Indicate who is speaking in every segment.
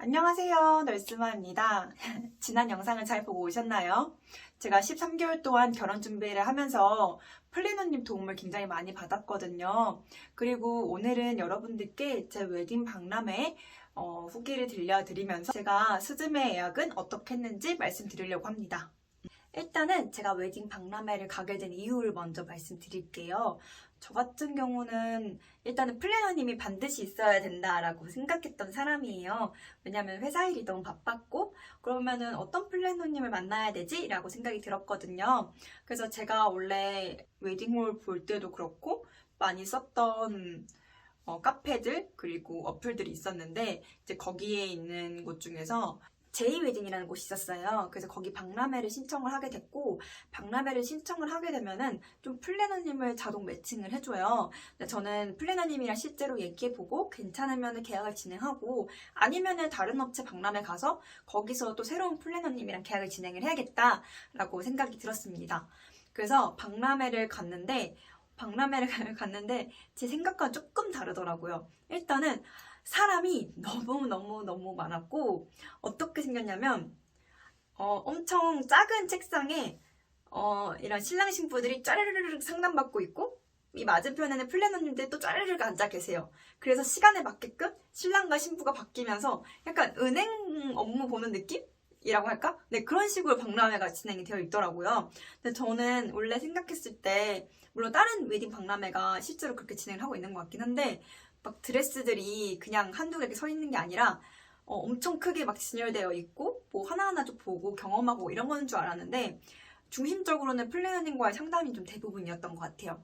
Speaker 1: 안녕하세요. 널스마입니다. 지난 영상을 잘 보고 오셨나요? 제가 13개월 동안 결혼 준비를 하면서 플래너님 도움을 굉장히 많이 받았거든요. 그리고 오늘은 여러분들께 제 웨딩 박람회 후기를 들려드리면서 제가 스즈메 예약은 어떻게 했는지 말씀드리려고 합니다. 일단은 제가 웨딩 박람회를 가게 된 이유를 먼저 말씀드릴게요. 저 같은 경우는 일단은 플래너님이 반드시 있어야 된다라고 생각했던 사람이에요. 왜냐면 회사 일이 너무 바빴고 그러면은 어떤 플래너님을 만나야 되지? 라고 생각이 들었거든요. 그래서 제가 원래 웨딩홀 볼 때도 그렇고 많이 썼던 카페들 그리고 어플들이 있었는데 이제 거기에 있는 곳 중에서 제이웨딩이라는 곳이 있었어요. 그래서 거기 박람회를 신청을 하게 됐고, 박람회를 신청을 하게 되면은 좀 플래너님을 자동 매칭을 해줘요. 근데 저는 플래너님이랑 실제로 얘기해보고 괜찮으면 계약을 진행하고, 아니면은 다른 업체 박람회 가서 거기서 또 새로운 플래너님이랑 계약을 진행을 해야겠다라고 생각이 들었습니다. 그래서 박람회를 갔는데 제 생각과는 조금 다르더라고요. 일단은 사람이 너무 많았고, 어떻게 생겼냐면 엄청 작은 책상에 이런 신랑 신부들이 짜르르르 상담받고 있고, 이 맞은편에는 플래너님들이 또 짜르르르 앉아 계세요. 그래서 시간에 맞게끔 신랑과 신부가 바뀌면서 약간 은행 업무 보는 느낌? 이라고 할까? 네, 그런 식으로 박람회가 진행이 되어 있더라고요. 근데 저는 원래 생각했을 때, 물론 다른 웨딩 박람회가 실제로 그렇게 진행을 하고 있는 것 같긴 한데, 막 드레스들이 그냥 한두 개 이렇게 서 있는 게 아니라 엄청 크게 막 진열되어 있고 뭐 하나하나 좀 보고 경험하고 이런 거는 줄 알았는데 중심적으로는 플래너님과의 상담이 좀 대부분이었던 것 같아요.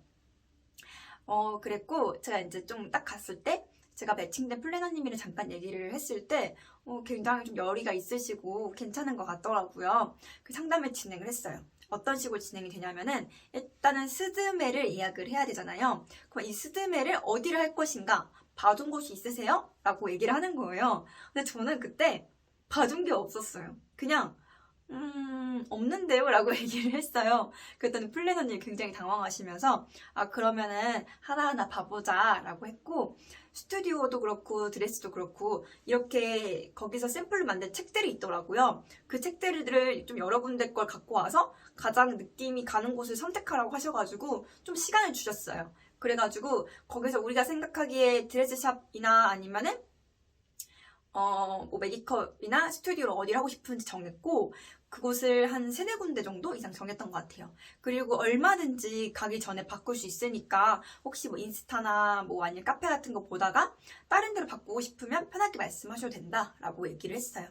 Speaker 1: 그랬고 제가 이제 좀 딱 갔을 때 제가 매칭된 플래너님이랑 잠깐 얘기를 했을 때 굉장히 좀 열의가 있으시고 괜찮은 것 같더라고요. 그 상담을 진행을 했어요. 어떤 식으로 진행이 되냐면은 일단은 스드메를 예약을 해야 되잖아요. 그럼 이 스드메를 어디를 할 것인가 봐둔 곳이 있으세요? 라고 얘기를 하는 거예요. 근데 저는 그때 봐둔 게 없었어요. 그냥 없는데요? 라고 얘기를 했어요. 그랬더니 플래너님이 굉장히 당황하시면서 그러면은 하나하나 봐보자 라고 했고, 스튜디오도 그렇고 드레스도 그렇고 이렇게 거기서 샘플로 만든 책들이 있더라고요. 그 책들을 좀 여러 군데 걸 갖고 와서 가장 느낌이 가는 곳을 선택하라고 하셔가지고 좀 시간을 주셨어요. 그래가지고 거기서 우리가 생각하기에 드레스샵이나 아니면은 뭐 메디컬이나 스튜디오를 어디를 하고 싶은지 정했고, 그곳을 한 3-4군데 정도 이상 정했던 것 같아요. 그리고 얼마든지 가기 전에 바꿀 수 있으니까 혹시 뭐 인스타나 뭐 아니면 카페 같은 거 보다가 다른 데로 바꾸고 싶으면 편하게 말씀하셔도 된다라고 얘기를 했어요.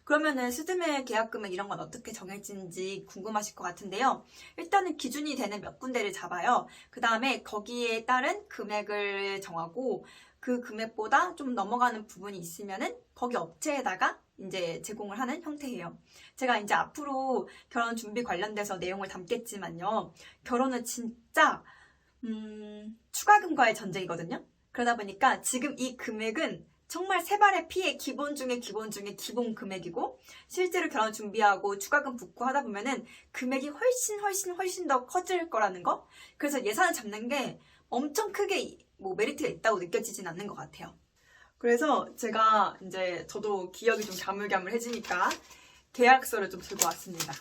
Speaker 1: 그러면은 스드메 계약 금액 이런 건 어떻게 정해지는지 궁금하실 것 같은데요. 일단은 기준이 되는 몇 군데를 잡아요. 그 다음에 거기에 따른 금액을 정하고, 그 금액보다 좀 넘어가는 부분이 있으면은 거기 업체에다가 이제 제공을 하는 형태예요. 제가 이제 앞으로 결혼 준비 관련돼서 내용을 담겠지만요. 결혼은 진짜 추가금과의 전쟁이거든요. 그러다 보니까 지금 이 금액은 정말 세 발의 피해 기본 중에 기본 금액이고, 실제로 결혼 준비하고 추가금 붓고 하다 보면은 금액이 훨씬 더 커질 거라는 거. 그래서 예산을 잡는 게 엄청 크게 뭐 메리트가 있다고 느껴지진 않는 것 같아요. 그래서 제가 이제 저도 기억이 좀 가물가물해지니까 계약서를 좀 들고 왔습니다.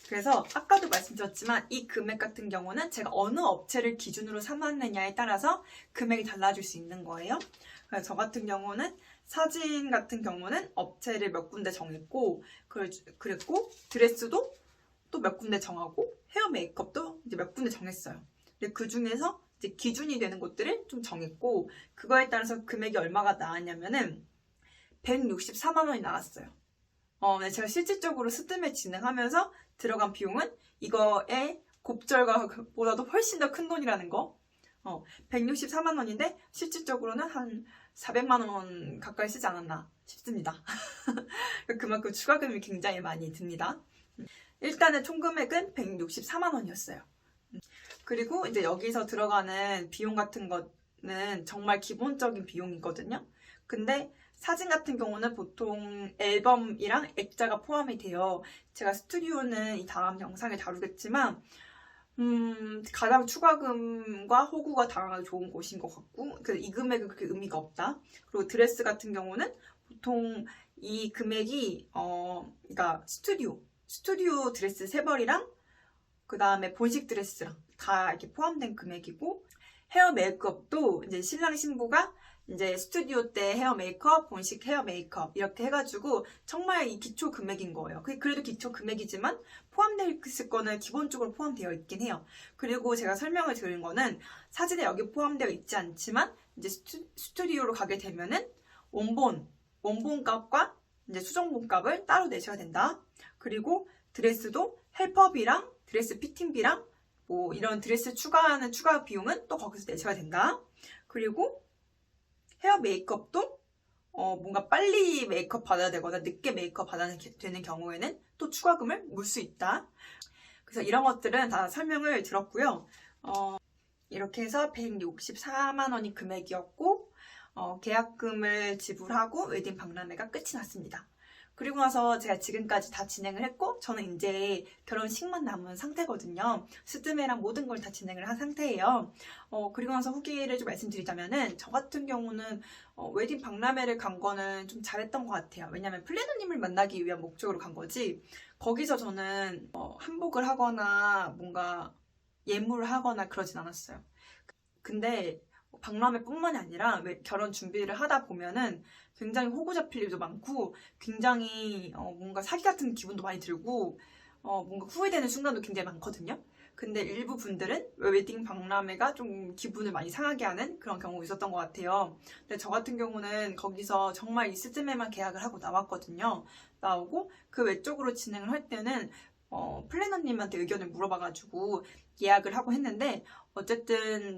Speaker 1: 그래서 아까도 말씀드렸지만 이 금액 같은 경우는 제가 어느 업체를 기준으로 삼았느냐에 따라서 금액이 달라질 수 있는 거예요. 그래서 저 같은 경우는 사진 같은 경우는 업체를 몇 군데 정했고, 그랬고 드레스도 또 몇 군데 정하고 헤어 메이크업도 이제 몇 군데 정했어요. 근데 그 중에서 이제 기준이 되는 곳들을 좀 정했고, 그거에 따라서 금액이 얼마가 나왔냐면은 164만 원이 나왔어요. 근데 제가 실질적으로 스드메 진행하면서 들어간 비용은 이거의 곱절과보다도 훨씬 더 큰 돈이라는 거. 164만 원인데 실질적으로는 한 400만 원 가까이 쓰지 않았나 싶습니다. 그만큼 추가금이 굉장히 많이 듭니다. 일단은 총 금액은 164만 원이었어요. 그리고 이제 여기서 들어가는 비용 같은 거는 정말 기본적인 비용이거든요. 근데 사진 같은 경우는 보통 앨범이랑 액자가 포함이 돼요. 제가 스튜디오는 이 다음 영상에 다루겠지만 가장 추가금과 호구가 다양하게 좋은 곳인 것 같고, 이 금액은 그렇게 의미가 없다. 그리고 드레스 같은 경우는 보통 이 금액이 그러니까 스튜디오 드레스 3벌이랑 그 다음에 본식 드레스랑 다 이렇게 포함된 금액이고, 헤어 메이크업도 이제 신랑 신부가 이제 스튜디오 때 헤어 메이크업, 본식 헤어 메이크업 이렇게 해가지고 정말 이 기초 금액인 거예요. 그래도 기초 금액이지만 포함되어 있을 거는 기본적으로 포함되어 있긴 해요. 그리고 제가 설명을 드린 거는 사진에 여기 포함되어 있지 않지만 이제 스튜디오로 가게 되면은 원본 값과 이제 수정본 값을 따로 내셔야 된다. 그리고 드레스도 헬퍼비랑 드레스 피팅비랑 뭐 이런 드레스 추가하는 추가 비용은 또 거기서 내셔야 된다. 그리고 헤어 메이크업도 뭔가 빨리 메이크업 받아야 되거나 늦게 메이크업 받아야 되는 경우에는 또 추가금을 물 수 있다. 그래서 이런 것들은 다 설명을 들었고요. 이렇게 해서 164만 원이 금액이었고, 계약금을 지불하고 웨딩 박람회가 끝이 났습니다. 그리고 나서 제가 지금까지 다 진행을 했고, 저는 이제 결혼식만 남은 상태거든요. 스드메랑 모든 걸 다 진행을 한 상태예요. 그리고 나서 후기를 좀 말씀드리자면은, 저 같은 경우는 웨딩 박람회를 간 거는 좀 잘했던 것 같아요. 왜냐면 플래너님을 만나기 위한 목적으로 간 거지, 거기서 저는 한복을 하거나 뭔가 예물을 하거나 그러진 않았어요. 근데 박람회뿐만이 아니라 결혼 준비를 하다 보면은 굉장히 호구 잡힐 일도 많고, 굉장히 뭔가 사기 같은 기분도 많이 들고, 뭔가 후회되는 순간도 굉장히 많거든요. 근데 일부 분들은 웨딩 박람회가 좀 기분을 많이 상하게 하는 그런 경우가 있었던 것 같아요. 근데 저 같은 경우는 거기서 정말 이 스즈메만 계약을 하고 나오고 그 외적으로 진행을 할 때는 플래너님한테 의견을 물어봐가지고 예약을 하고 했는데, 어쨌든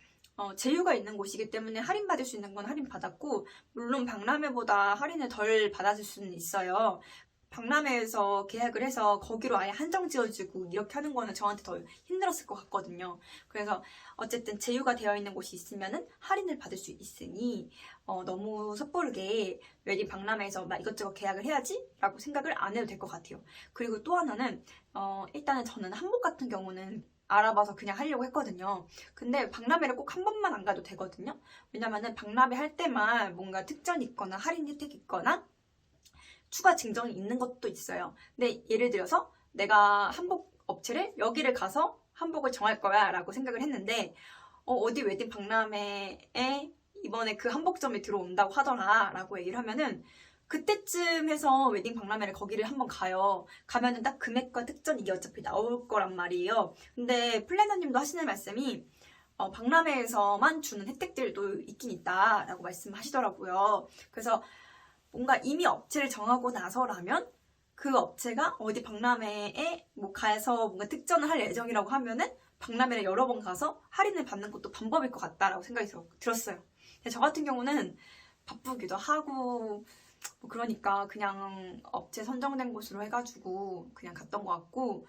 Speaker 1: 제휴가 있는 곳이기 때문에 할인받을 수 있는 건 할인받았고, 물론 박람회보다 할인을 덜 받았을 수는 있어요. 박람회에서 계약을 해서 거기로 아예 한정 지어주고 이렇게 하는 거는 저한테 더 힘들었을 것 같거든요. 그래서 어쨌든 제휴가 되어 있는 곳이 있으면은 할인을 받을 수 있으니 너무 섣부르게 웨딩 박람회에서 막 이것저것 계약을 해야지 라고 생각을 안 해도 될 것 같아요. 그리고 또 하나는 일단은 저는 한복 같은 경우는 알아봐서 그냥 하려고 했거든요. 근데 박람회를 꼭 한 번만 안 가도 되거든요. 왜냐면은 박람회 할 때만 뭔가 특전이 있거나 할인 혜택이 있거나 추가 증정이 있는 것도 있어요. 근데 예를 들어서 내가 한복 업체를 여기를 가서 한복을 정할 거야 라고 생각을 했는데, 어디 웨딩 박람회에 이번에 그 한복점이 들어온다고 하더라 라고 얘기를 하면은, 그때쯤 해서 웨딩 박람회를 거기를 한번 가요. 가면은 딱 금액과 특전 이게 어차피 나올 거란 말이에요. 근데 플래너님도 하시는 말씀이 박람회에서만 주는 혜택들도 있긴 있다라고 말씀하시더라고요. 그래서 뭔가 이미 업체를 정하고 나서라면 그 업체가 어디 박람회에 뭐 가서 뭔가 특전을 할 예정이라고 하면은 박람회를 여러 번 가서 할인을 받는 것도 방법일 것 같다라고 생각이 들었어요. 근데 저 같은 경우는 바쁘기도 하고 뭐 그러니까 그냥 업체 선정된 곳으로 해가지고 그냥 갔던 것 같고,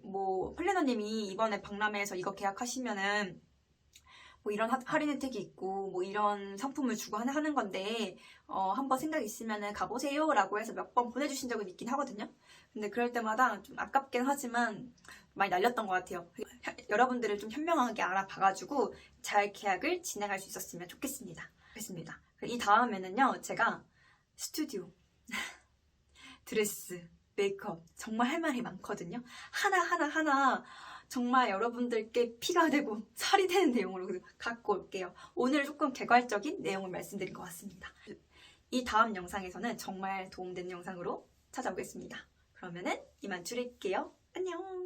Speaker 1: 뭐 플래너님이 이번에 박람회에서 이거 계약하시면은 뭐 이런 할인 혜택이 있고 뭐 이런 상품을 주고 하는 건데 한번 생각 있으면은 가보세요 라고 해서 몇 번 보내주신 적은 있긴 하거든요. 근데 그럴 때마다 좀 아깝긴 하지만 많이 날렸던 것 같아요. 여러분들을 좀 현명하게 알아봐가지고 잘 계약을 진행할 수 있었으면 좋겠습니다. 이 다음에는요, 제가 스튜디오, 드레스, 메이크업 정말 할 말이 많거든요. 하나 정말 여러분들께 피가 되고 살이 되는 내용으로 갖고 올게요. 오늘 조금 개괄적인 내용을 말씀드린 것 같습니다. 이 다음 영상에서는 정말 도움되는 영상으로 찾아오겠습니다. 그러면은 이만 줄일게요. 안녕.